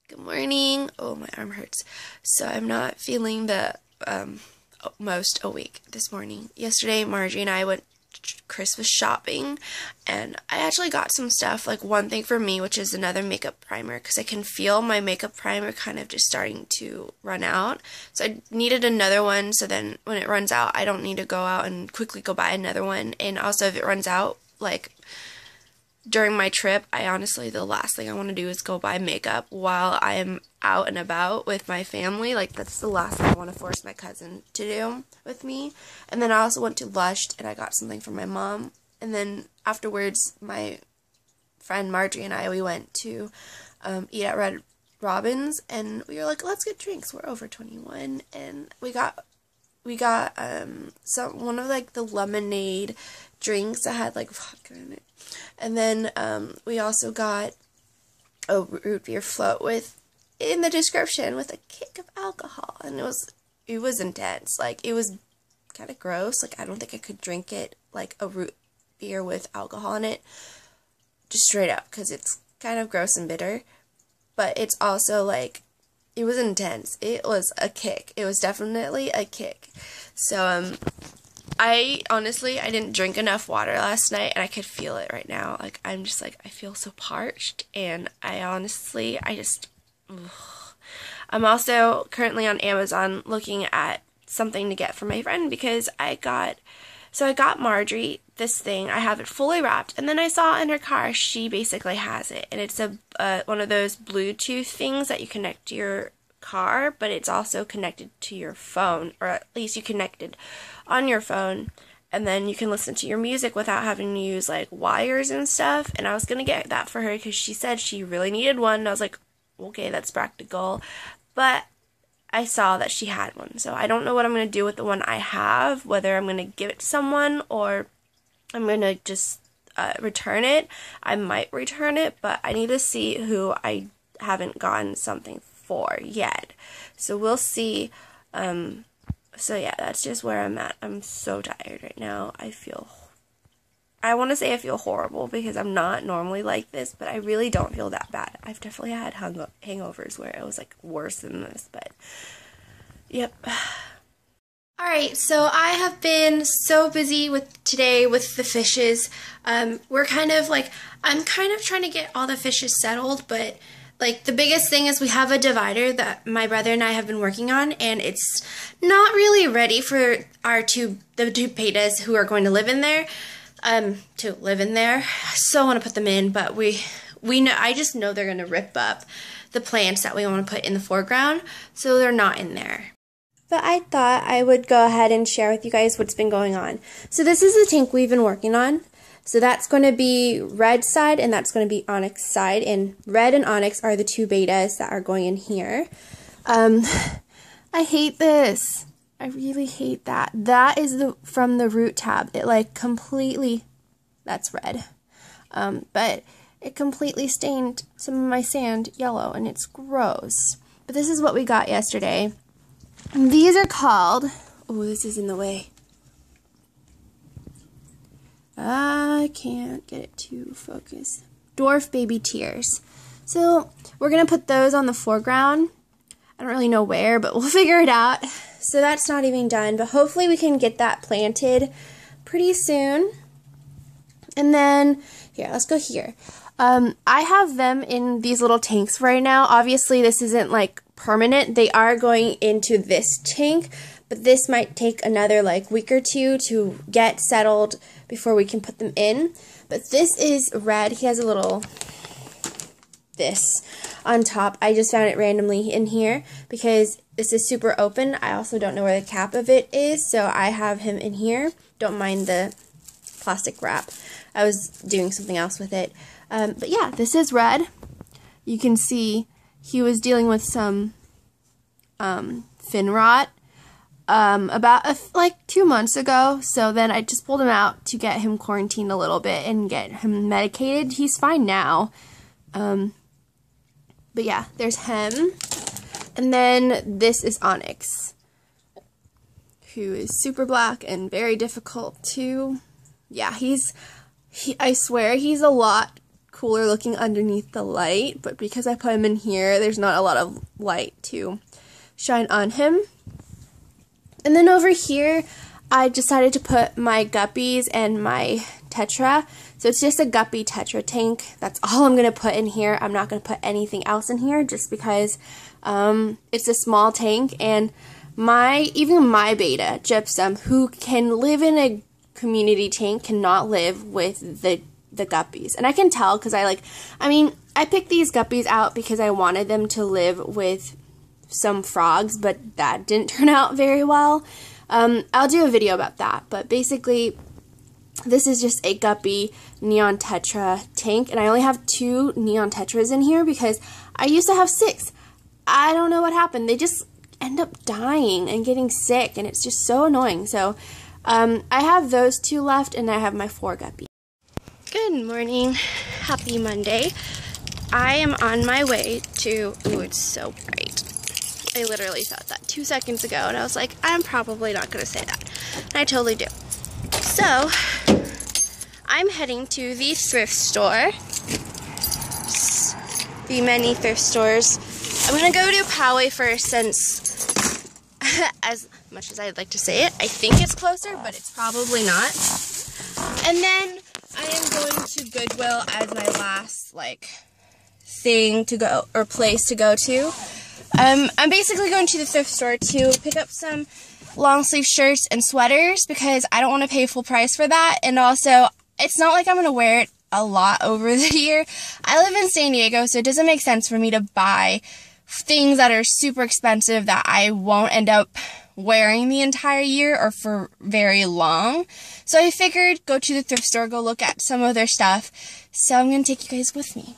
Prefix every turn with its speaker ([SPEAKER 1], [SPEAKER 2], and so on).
[SPEAKER 1] Good morning. Oh, my arm hurts. So I'm not feeling the most awake this morning. Yesterday, Margie and I went Christmas shopping, and I actually got some stuff, like one thing for me, which is another makeup primer, because I can feel my makeup primer kind of just starting to run out. So I needed another one, so then when it runs out, I don't need to go out and quickly go buy another one. And also, if it runs out, like, during my trip, the last thing I want to do is go buy makeup while I am out and about with my family. Like, that's the last thing I want to force my cousin to do with me. And then I also went to Lush, and I got something for my mom. And then afterwards, my friend Marjorie and I, we went to eat at Red Robin's, and we were like, let's get drinks. We're over 21, and we got one of, like, the lemonade drinks that had, like, vodka in it. And then we also got a root beer float with, in the description, with a kick of alcohol. And it was intense. Like, it was kind of gross. Like, I don't think I could drink it, like, a root beer with alcohol in it, just straight up, because it's kind of gross and bitter. But it's also, like, it was intense. It was a kick. It was definitely a kick. So, I didn't drink enough water last night, and I could feel it right now. Like, I'm just, like, I feel so parched, and I'm also currently on Amazon looking at something to get for my friend, because I got Marjorie this thing. I have it fully wrapped, and then I saw in her car, she basically has it, and it's one of those Bluetooth things that you connect to your car, but it's also connected to your phone, or at least you connected on your phone, and then you can listen to your music without having to use, like, wires and stuff. And I was gonna get that for her because she said she really needed one, and I was like, okay, that's practical. But I saw that she had one, so I don't know what I'm gonna do with the one I have, whether I'm gonna give it to someone or I'm gonna just return it. I might return it, but I need to see who I haven't gotten something for yet. So we'll see. So yeah, that's just where I'm at. I'm so tired right now. I want to say I feel horrible because I'm not normally like this, but I really don't feel that bad. I've definitely had hangovers where it was, like, worse than this, but yep. Alright, so I have been so busy today with the fishes. I'm kind of trying to get all the fishes settled, but, like, the biggest thing is we have a divider that my brother and I have been working on, and it's not really ready for the two betas who are going to live in there. I still want to put them in, but we know, I just know they're going to rip up the plants that we want to put in the foreground, so they're not in there. But I thought I would go ahead and share with you guys what's been going on. So this is the tank we've been working on. So that's going to be red side, and that's going to be onyx side. And red and onyx are the two betas that are going in here. I hate this. I really hate that. That is from the root tab. It, like, completely, that's red. But it completely stained some of my sand yellow, and it's gross. But this is what we got yesterday. These are called, oh, this is in the way. I can't get it to focus. Dwarf baby tears. So we're going to put those on the foreground. I don't really know where, but we'll figure it out. So that's not even done, but hopefully we can get that planted pretty soon. And then, here, let's go here. I have them in these little tanks right now. Obviously, this isn't, like, permanent. They are going into this tank, but this might take another, like, week or two to get settled before we can put them in. But this is red. He has a little this on top. I just found it randomly in here because this is super open. I also don't know where the cap of it is, so I have him in here. Don't mind the plastic wrap. I was doing something else with it. But yeah, this is red. You can see he was dealing with some fin rot about like 2 months ago. So then I just pulled him out to get him quarantined a little bit and get him medicated. He's fine now. But yeah, there's him. And then this is Onyx, who is super black and very difficult to, yeah, I swear he's a lot cooler looking underneath the light, but because I put him in here, there's not a lot of light to shine on him. And then over here, I decided to put my guppies and my tetra. So it's just a guppy tetra tank. That's all I'm going to put in here. I'm not going to put anything else in here just because it's a small tank, and even my beta, Gypsum, who can live in a community tank, cannot live with the guppies. And I can tell because I picked these guppies out because I wanted them to live with some frogs, but that didn't turn out very well. I'll do a video about that, but basically this is just a guppy neon tetra tank, and I only have 2 neon tetras in here because I used to have 6. I don't know what happened. They just end up dying and getting sick, and it's just so annoying. So I have those 2 left, and I have my 4 guppies. Good morning. Happy Monday. I am on my way to, ooh, it's so bright. I literally thought that 2 seconds ago, and I was like, I'm probably not going to say that. And I totally do. So, I'm heading to the thrift store. The many thrift stores. I'm going to go to Poway first since, as much as I'd like to say it, I think it's closer, but it's probably not. And then I am going to Goodwill as my last, thing to go, or place to go to. I'm basically going to the thrift store to pick up some long sleeve shirts and sweaters because I don't want to pay full price for that, and also it's not like I'm going to wear it a lot over the year. I live in San Diego, so it doesn't make sense for me to buy things that are super expensive that I won't end up wearing the entire year or for very long. So I figured go to the thrift store, go look at some of their stuff. So I'm going to take you guys with me.